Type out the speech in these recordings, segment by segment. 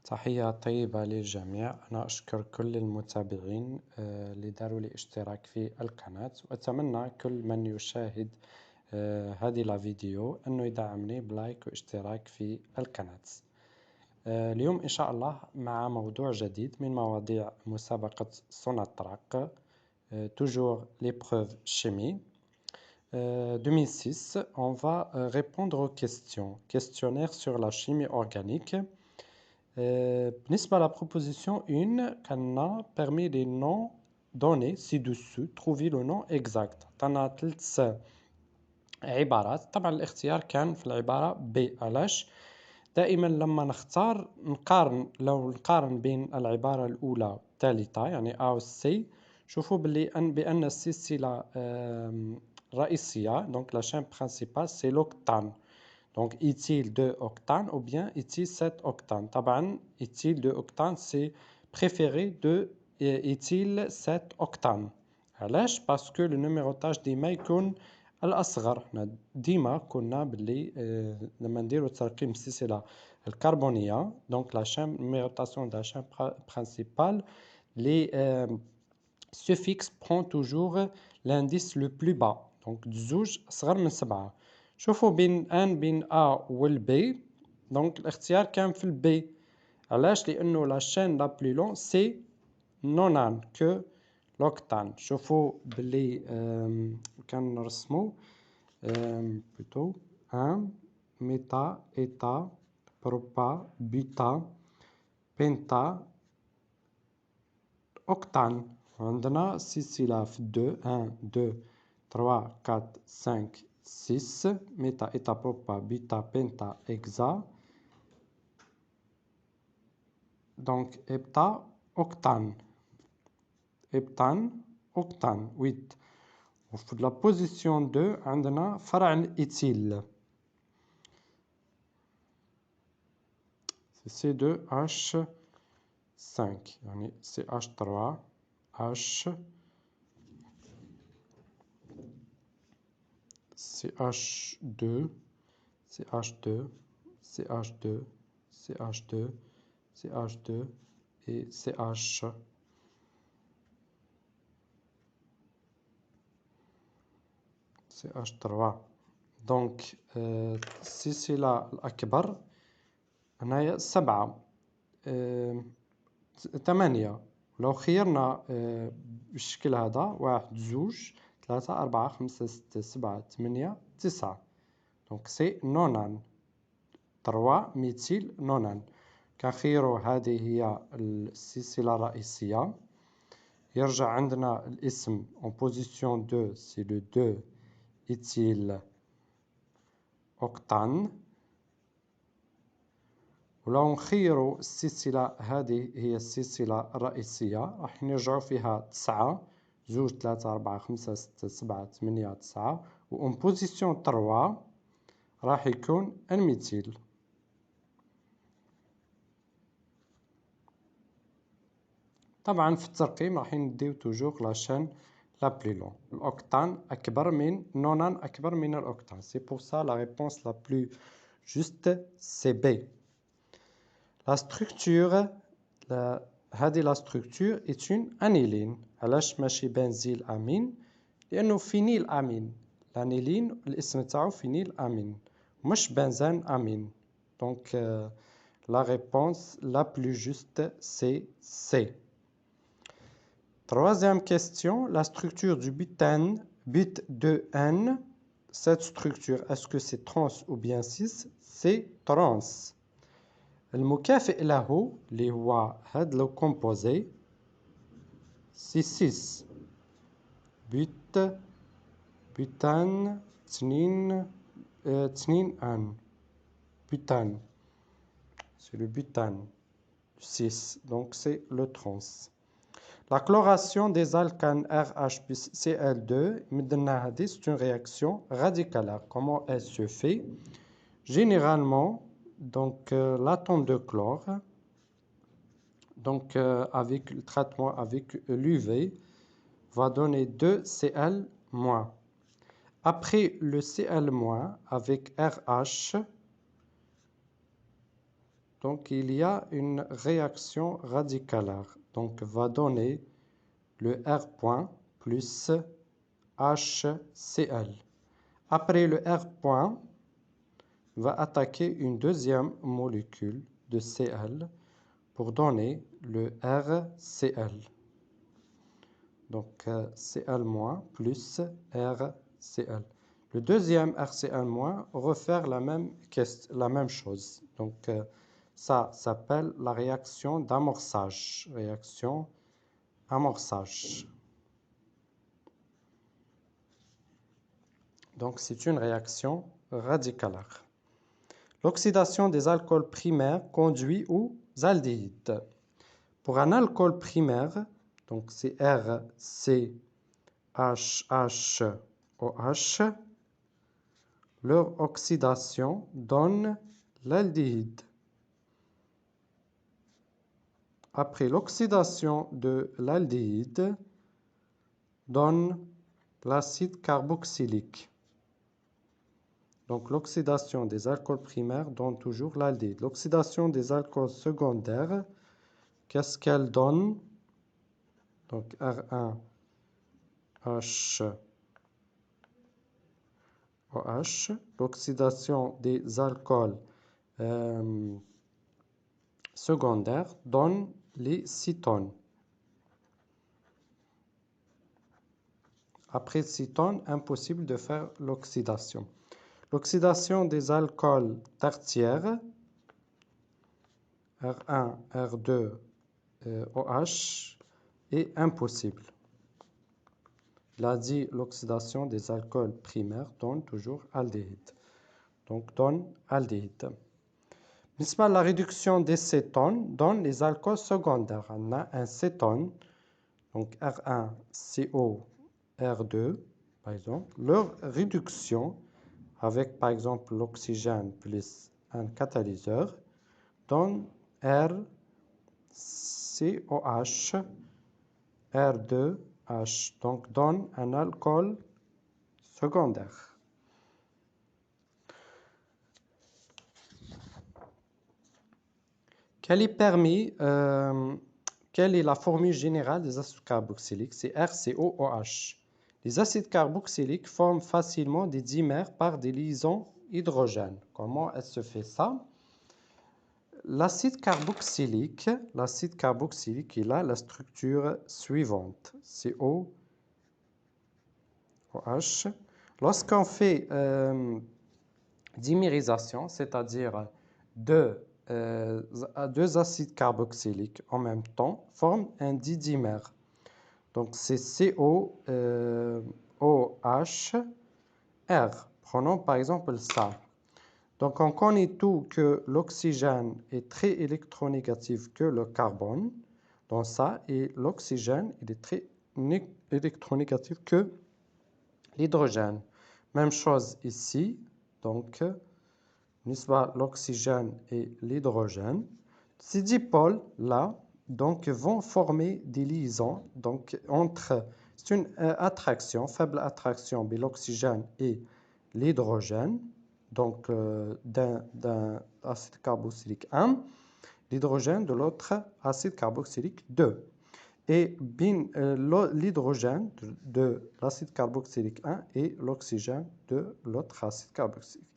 تحية طيبة للجميع. أنا أشكر كل المتابعين اللي داروا لي اشتراك في القناة، وأتمنى كل من يشاهد هذه الفيديو أنه يدعمني بلايك واشتراك في القناة. اليوم إن شاء الله مع موضوع جديد من مواضيع مسابقة سوناتراك toujours l'épreuve chimie. 2006, on va répondre aux questions. Questionnaire sur la chimie organique. بالنسبة à la proposition 1 كان parmi les noms donnés ci-dessus trouver le nom exact. عطانا 3 عبارات. طبعا الاختيار كان في العبارة B. علاش؟ دائما لما نختار لو نقارن بين العبارة الأولى والثالثة يعني A و C، شوفوا بأن السلسلة الرئيسية donc la chaîne principale c'est l'octane. Donc, éthyle 2-octane ou bien éthyle 7-octane. طبعا éthyle 2-octane c'est préféré de éthyle 7-octane. علاش؟ parce que le numérotage ديما يكون الأصغر. حنا ديما كنا باللي لما نديرو ترقيم السلسلة الكربونية donc la chaîne numérotation de la chaîne principale les suffixes prend toujours l'indice le plus bas. donc الزوج أصغر من 7. شوفوا بين A والB donc الاختيار كان في الB. علاش؟ لأنه la chaîne la plus longue c'est 90 que l'octane. شوفوا باللي كان نرسمو plutôt 1 méta éta propa buta penta octane. عندنا سلسلة في 2 1 2 3 4 5 6 méta éta propa buta penta hexa donc hepta octane octane 8. وفي la position 2 عندنا فرع الإيثيل C2H5 يعني CH3 H CH2 CH2 CH2 CH2 CH2 et CH. CH3 donc السلسلة الأكبر هنايا 7 8. لو خيرنا بالشكل هذا 1 2 3 4 5 6 7 8 9 donc c'est 90 3 ميثيل 90. كنخيروا هذه هي السلسلة الرئيسية. يرجع عندنا الاسم en position 2 c'est le 2 éthyle octane. ولو نخيروا السلسلة هذه هي السلسلة الرئيسية راح نرجعوا فيها 9 2 3 4 5 6 7 8 9 و en position 3 راح يكون الميثيل. طبعا في الترقيم راح نديو توجور لاشين لا بلو لون. الأوكتان أكبر من 90 أكبر من الأوكتان. سي بور سا لا ريبونس لا بلو جوست سي بي. لا ستركتور هذه لا ستركتور est une انيلين. علاش ماشي بنزيل امين؟ لأنه فينيل امين. الانيلين الاسم تاعو فينيل امين مش بنزان امين. دونك لا ريبونس لا بلو جوست سي سي. Troisième question, la structure du butane, but 2N, cette structure, est-ce que c'est trans ou bien cis? C'est trans. المكافئ له اللي هو هاد لو كومبوزي سي 6 بوتان 2 ان butane. C'est le butane 6, donc c'est le trans. La chloration des alcanes RH plus Cl2, c'est une réaction radicalaire. Comment elle se fait? Généralement, donc l'atome de chlore, donc avec le traitement avec l'UV, va donner 2 Cl-. Après le Cl- avec RH, donc il y a une réaction radicalaire. Donc va donner le R point plus HCl. Après le R point, va attaquer une deuxième molécule de Cl pour donner le RCl. Donc Cl- plus RCl. Le deuxième RCl- refaire la même chose. Donc ça s'appelle la réaction d'amorçage. Réaction amorçage. Donc c'est une réaction radicalaire. L'oxydation des alcools primaires conduit aux aldéhydes. Pour un alcool primaire, donc c'est RCHHOH, leur oxydation donne l'aldéhyde. Après l'oxydation de l'aldéhyde, donne l'acide carboxylique. Donc l'oxydation des alcools primaires donne toujours l'aldéhyde. L'oxydation des alcools secondaires, qu'est-ce qu'elle donne? Donc R1H OH, l'oxydation des alcools secondaires donne les cétones. Après cétones, impossible de faire l'oxydation. L'oxydation des alcools tertiaires, R1, R2, OH, est impossible. Il a dit l'oxydation des alcools primaires donne toujours aldéhyde. Donc donne aldéhyde. La réduction des cétones donne les alcools secondaires. On a un cétone, donc R1CO, R2, par exemple. Leur réduction avec, par exemple, l'oxygène plus un catalyseur donne RCOH, R2H, donc donne un alcool secondaire. Quelle est la formule générale des acides carboxyliques? C'est RCOOH. Les acides carboxyliques forment facilement des dimères par des liaisons hydrogènes. Comment elle se fait ça? L'acide carboxylique, il a la structure suivante. COOH. Lorsqu'on fait dimérisation, c'est-à-dire deux acides carboxyliques en même temps, forment un didymère. Donc c'est COOH-R. Prenons par exemple ça. Donc on connaît tout que l'oxygène est très électronégatif que le carbone dans ça, et l'oxygène est très électronégatif que l'hydrogène. Même chose ici, donc l'oxygène et l'hydrogène. Ces dipôles là donc vont former des liaisons donc entre, c'est une attraction, faible attraction de l'oxygène et l'hydrogène, donc d'un acide carboxylique 1, l'hydrogène de l'autre acide carboxylique 2. Et l'hydrogène de l'acide carboxylique 1 et l'oxygène de l'autre acide carboxylique.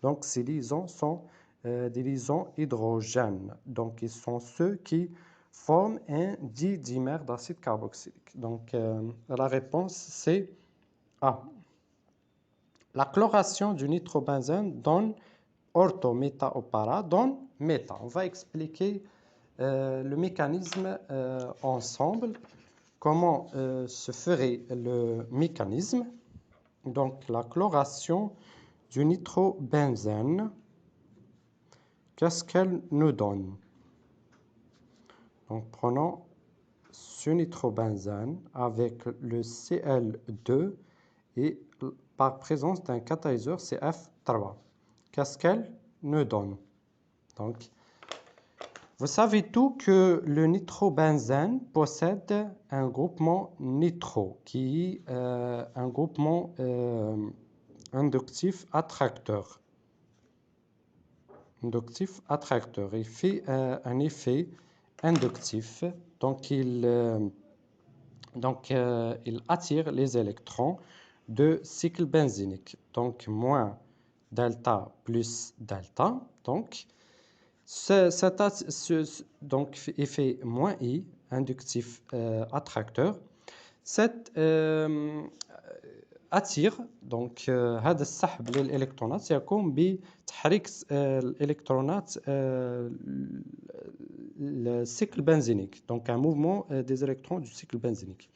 Donc ces liaisons sont des liaisons hydrogènes. Donc ils sont ceux qui forment un didymère d'acide carboxylique. Donc la réponse c'est A. La chloration du nitrobenzène donne ortho, méta ou para, donne méta. On va expliquer le mécanisme ensemble. Comment se ferait le mécanisme? Donc la chloration du nitrobenzène, qu'est-ce qu'elle nous donne? Donc prenons ce nitrobenzène avec le Cl2 et par présence d'un catalyseur CF3. Qu'est-ce qu'elle nous donne? Donc, vous savez tout que le nitrobenzène possède un groupement nitro qui est un groupement inductif attracteur. inductif attracteur. Il fait un effet inductif, donc il attire les électrons de cycle benzénique. Donc moins delta plus delta. Donc, donc effet moins I, inductif attracteur, cet attire donc هذا السحب للإلكترونات يقوم بتحريك الإلكترونات le cycle benzénique, donc un mouvement des électrons du cycle benzénique.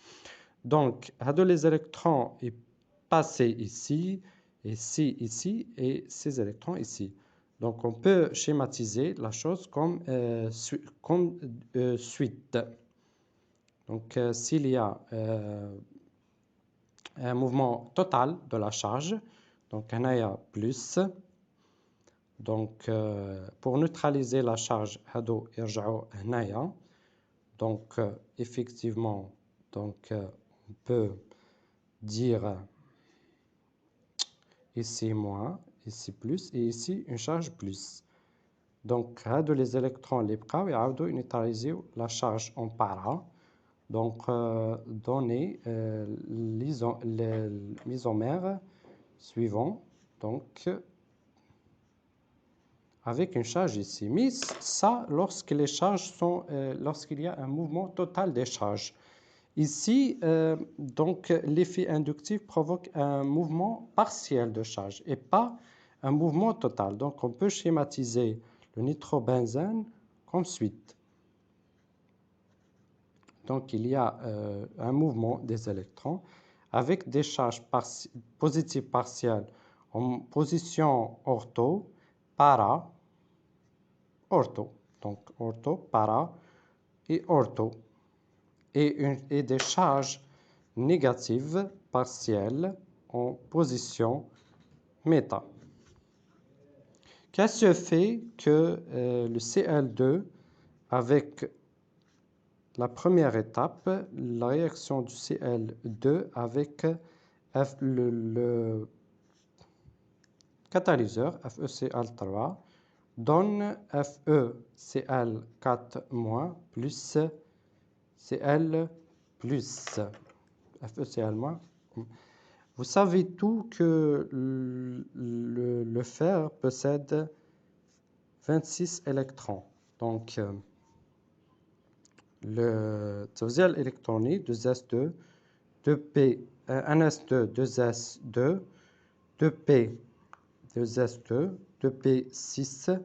Donc, les électrons ils passent ici, ici, et ces électrons ici. Donc, on peut schématiser la chose comme suite. Donc, s'il y a un mouvement total de la charge, donc un aya plus, donc pour neutraliser la charge, هادو يرجعوا هنايا. Donc, effectivement, donc, on peut dire ici moins, ici plus, et ici une charge plus. Donc, les électrons les بقاو يعاودوا neutraliser la charge en para. Donc, donner l'isomère suivant, donc, avec une charge ici. Mais ça, lorsque les charges sont, lorsqu'il y a un mouvement total des charges. Ici, donc, l'effet inductif provoque un mouvement partiel de charge et pas un mouvement total. Donc, on peut schématiser le nitrobenzène comme suite. Donc, il y a un mouvement des électrons avec des charges positives partielles en position ortho, para, ortho. Donc, ortho, para et ortho. Et des charges négatives partielles en position méta. Qu'est-ce qui fait que le Cl2, avec la première étape, la réaction du Cl2 avec le catalyseur FeCl3 donne FeCl4- plus Cl plus FeCl-. Vous savez tout que le fer possède 26 électrons. Donc, le توزيع électronique 2s2, 2p, 1s2, 2s2, 2p, 2s2, 2p6,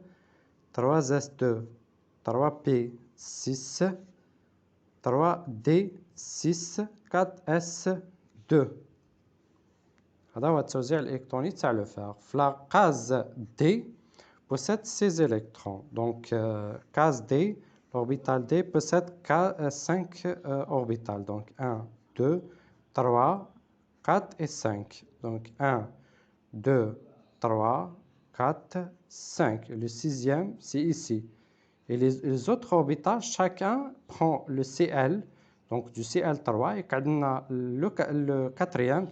3s2, 3p6, 3d6, 4s2. هذا هو التوزيع الإلكتروني تاع le fer. La case D possède 6 électrons. Donc, case D, l'orbital D possède 5 orbitales. Donc, 1, 2, 3, 4 et 5. Donc, 1, 2, 3, 4, 5. Le sixième, c'est ici. Et les autres orbitales, chacun prend le Cl, donc du Cl3, et le quatrième,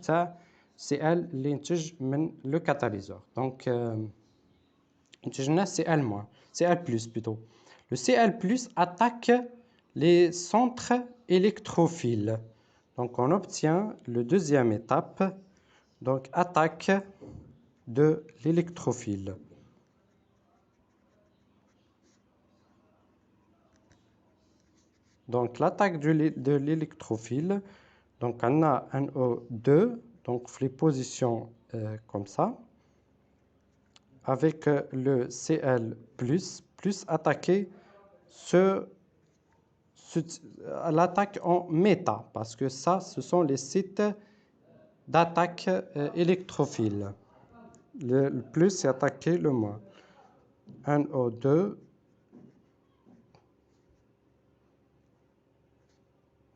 Cl اللي ينتج من le catalyseur. Donc, ينتج Cl-, Cl+, plutôt. Le Cl+ attaque les centres électrophiles. Donc, on obtient le deuxième étape, donc attaque de l'électrophile. Donc, l'attaque de l'électrophile, donc on a un O2, donc les positions comme ça, avec le Cl+, plus attaquer l'attaque en méta, parce que ça, ce sont les sites d'attaque électrophile. Le plus, c'est attaquer le moins. Un O2.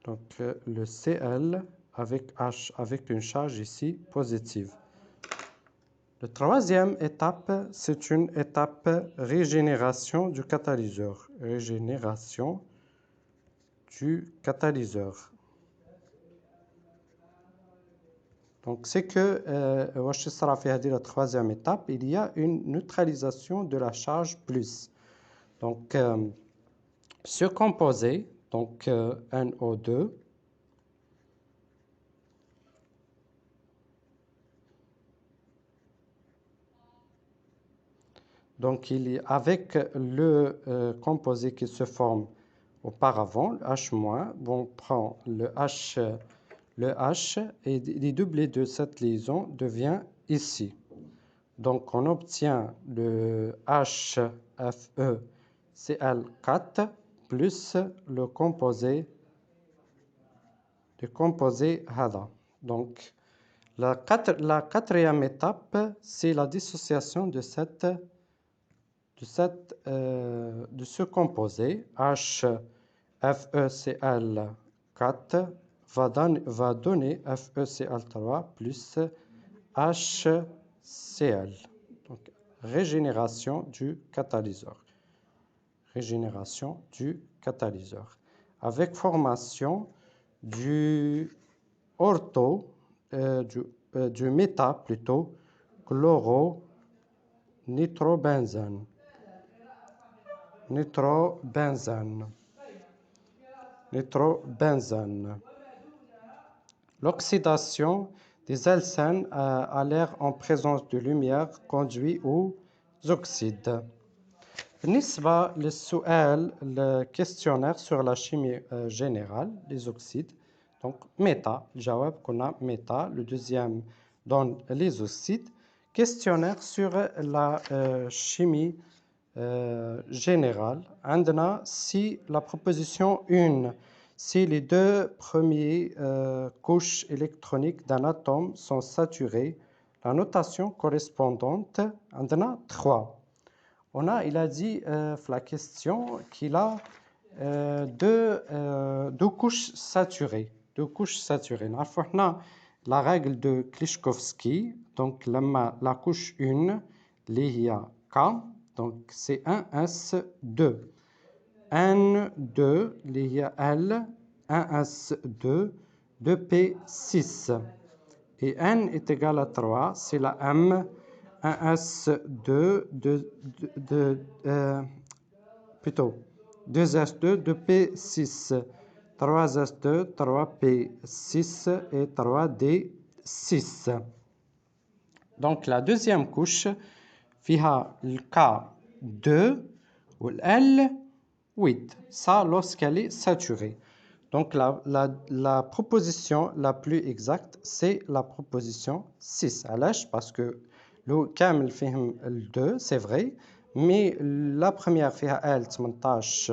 Donc, le Cl avec H, avec une charge ici positive. La troisième étape, c'est une étape régénération du catalyseur. Régénération du catalyseur. Donc, c'est que, la troisième étape, il y a une neutralisation de la charge plus. Donc, ce composé, donc NO2, donc il est avec le composé qui se forme auparavant, le H-, on prend le H et les doublés de cette liaison devient ici. Donc on obtient le HFeCl4 plus le composé HADA. Donc la quatrième étape, c'est la dissociation de ce composé HFeCl4 va donner FeCl3 plus HCl. Donc, régénération du catalyseur. Régénération du catalyseur. Avec formation du du méta plutôt, chloro-nitrobenzène. Nitrobenzène. L'oxydation des alcènes à l'air en présence de lumière conduit aux oxydes. بالنسبة للسؤال الكيستيونير sur la chimie générale les oxydes. Donc méta, الجواب كنا méta, le deuxième donne les oxydes. Questionnaire sur la chimie générale. عندنا si la proposition 1, si les deux premières couches électroniques d'un atome sont saturées, la notation correspondante, عندنا 3. Il a dit la question qu'il a deux couches saturées. نعرفوا احنا la règle de Klichkovsky. Donc la couche 1 اللي هي K, donc c'est 1s2. N2 اللي هي L, 1s2, 2p6. Et N est égal à 3, c'est la M, 1s2, plutôt 2s2, 2p6, 3s2, 3p6 et 3d6. Donc la deuxième couche, فيها le K2 ou L 8. Ça lorsqu'elle est saturée. Donc la proposition la plus exacte, c'est la proposition 6. علاش? Parce que le كامل فيهم le 2, c'est vrai, mais la première فيها L 18,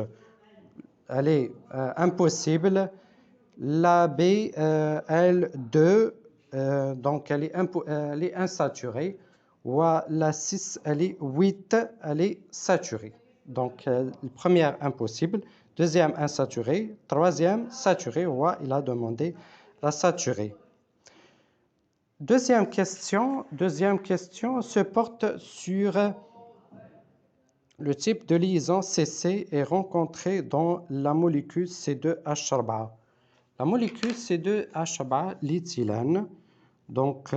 elle est impossible. La B, L2, donc elle est insaturée. Ou la 6, elle est 8, elle est saturée. Donc, la première impossible, deuxième insaturée, troisième saturée. Ou il a demandé la saturée. Deuxième question se porte sur le type de liaison CC est rencontré dans la molécule C2H4. La molécule C2H4, l'éthylène, donc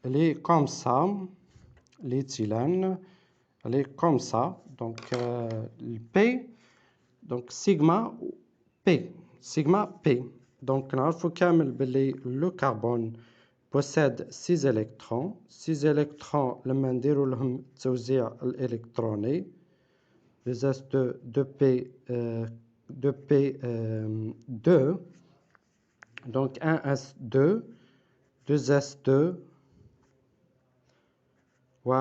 elle est comme ça, l'éthylène, elle est comme ça, donc le P, donc sigma P. Donc نعرفوا كامل باللي le carbone possède 6 électrons. 6 électrons لما نديروا لهم التوزيع الإلكتروني 2s2 2p2 donc 1s2 2s2 ou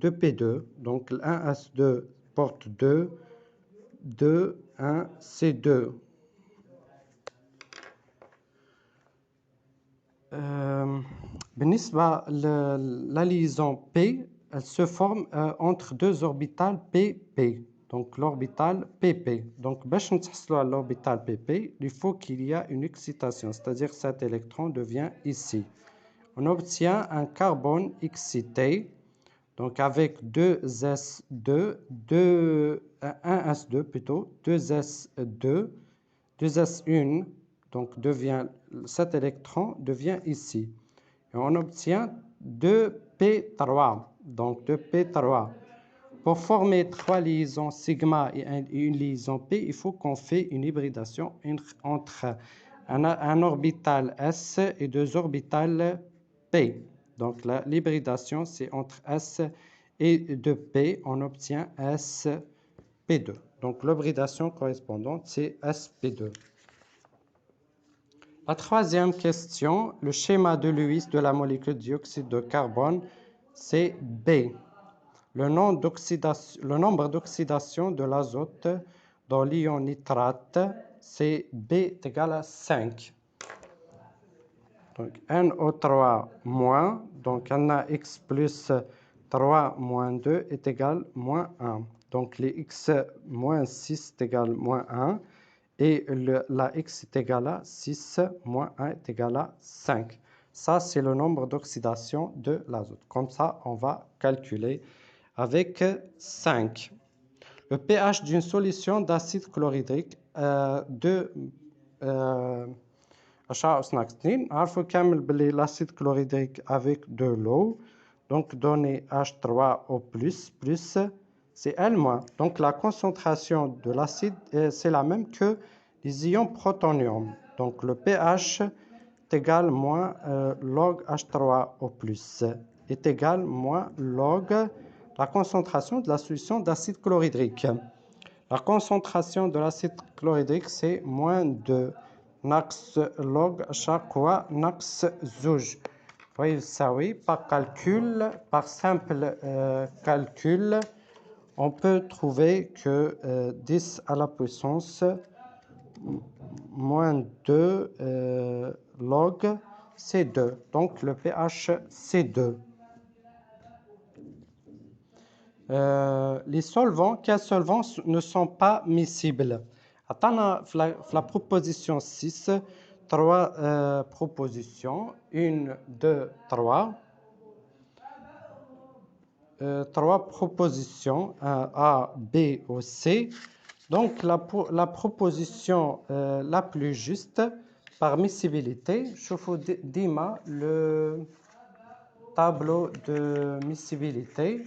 2p2 donc 1s2 porte 2 2 1 c2 بالنسبة la liaison P, elle se forme entre deux orbitales PP. Donc l'orbital PP. Donc باش نتحصلوا على l'orbital PP, il faut qu'il y ait une excitation, c'est-à-dire cet électron devient ici. On obtient un carbone excité, donc avec 2s2, 1s2 plutôt, 2s2, 2s1, donc devient cet électron devient ici. Et on obtient 2p3. Donc 2p3. Pour former 3 liaisons sigma et une liaison p, il faut qu'on fait une hybridation entre un orbital S et 2 orbitales P. Donc l'hybridation, c'est entre S et 2P, on obtient SP2. Donc l'hybridation correspondante, c'est SP2. La troisième question, le schéma de Lewis de la molécule de dioxyde de carbone, c'est B. Le nombre d'oxydation de l'azote dans l'ion nitrate, c'est B est égal à 5. Donc NO3 moins, donc NaX plus 3 moins 2 est égal à moins 1. Donc les X moins 6 est égal à moins 1. Et la X est égal à 6 moins 1 est égal à 5. Ça, c'est le nombre d'oxydation de l'azote. Comme ça, on va calculer avec 5. Le pH d'une solution d'acide chlorhydrique l'acide chlorhydrique avec de l'eau, donc donner H3O+, c'est L-. Donc la concentration de l'acide, c'est la même que les ions protonium. Donc le pH est égal moins log H3O+, est égal moins log la concentration de la solution d'acide chlorhydrique. La concentration de l'acide chlorhydrique, c'est moins 2. Nax log chaque fois nax zouj. Voyez ça, oui, par calcul, par simple calcul, on peut trouver que 10 à la puissance moins 2 log, c'est 2. Donc le pH, c'est 2. Les solvants, quels solvants ne sont pas miscibles? Attends, la proposition 6, 3 propositions, 1, 2, 3. 3 propositions, A, B ou C. Donc la proposition la plus juste par miscibilité, je vous dis le tableau de miscibilité.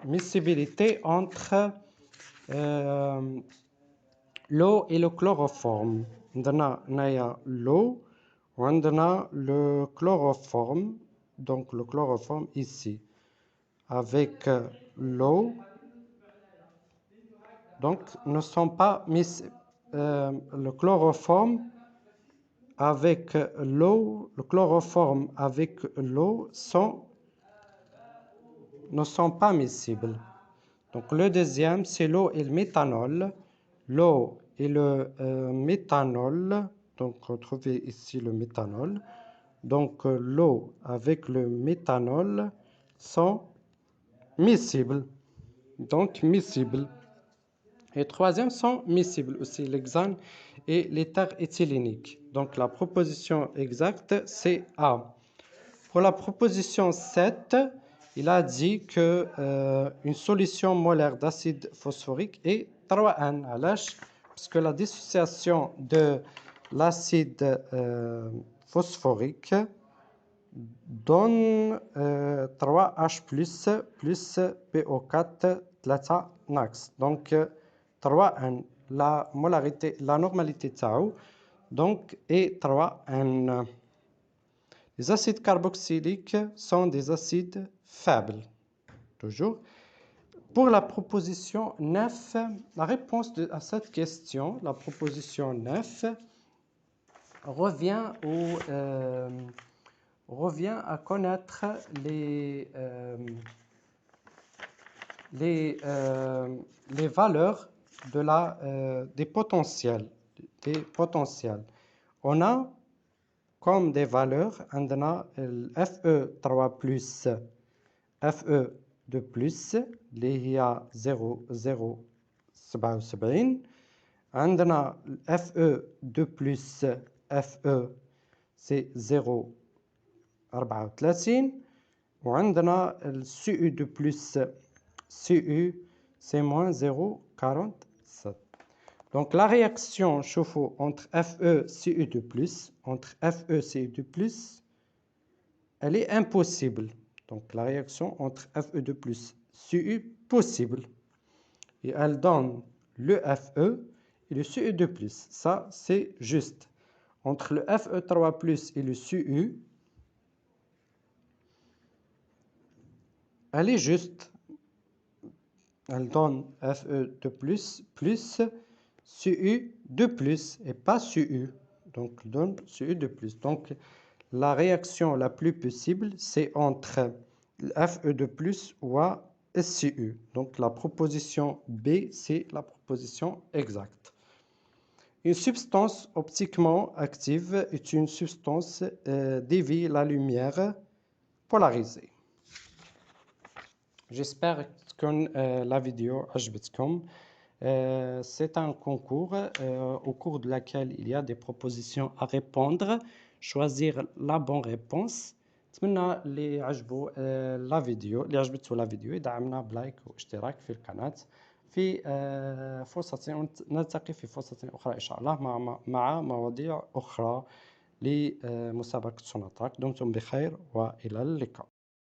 Miscibilité entre l'eau et le chloroforme. On a l'eau, on a le chloroforme, donc le chloroforme ici, avec l'eau. Donc, ne sont pas le chloroforme avec l'eau, le chloroforme avec l'eau ne sont pas miscibles. Donc le deuxième, c'est l'eau et le méthanol. L'eau et le méthanol, donc retrouvez ici le méthanol. Donc l'eau avec le méthanol sont miscibles. Donc miscibles. Et troisième sont miscibles aussi, l'hexane et l'éther éthylénique. Donc la proposition exacte, c'est A. Pour la proposition 7, il a dit que une solution molaire d'acide phosphorique est 3N. Parce que la dissociation de l'acide phosphorique donne 3H plus PO4 3 NaX. Donc 3N, la normalité tau, donc est 3N. Les acides carboxyliques sont des acides faibles. Toujours. Pour la proposition 9, la réponse à cette question, la proposition 9, revient à connaître les valeurs des potentiels. On a comme des valeurs, on a Fe3 plus, Fe2 plus, اللي هي 0,077. عندنا Fe2 plus, Fe c'est 0,34. وعندنا Cu2 plus, Cu c'est moins 0,46. Donc la réaction chauffe entre FeCu2+, entre FeCu2+, elle est impossible. Donc la réaction entre Fe2+, Cu possible. Et elle donne le Fe et le Cu2+. Ça, c'est juste. Entre le Fe3+, et le Cu, elle est juste. Elle donne Fe2+, plus Cu2+, et pas Cu. Donc, elle donne Cu2+. Donc, la réaction la plus possible, c'est entre Fe2+, ou Cu. Donc, la proposition B, c'est la proposition exacte. Une substance optiquement active est une substance dévie la lumière polarisée. J'espère que la vidéo عجبتكم. C'est un concours au cours de laquelle il y a des propositions à répondre, choisir la bonne réponse. نتمنى اللي عجبوا لا فيديو اللي عجبته لا فيديو يدعمنا بلايك واشتراك في القناة. في فرصة نلتقي في فرصة أخرى إن شاء الله مع مواضيع أخرى لمسابقة سوناطراك. دمتم بخير وإلى اللقاء.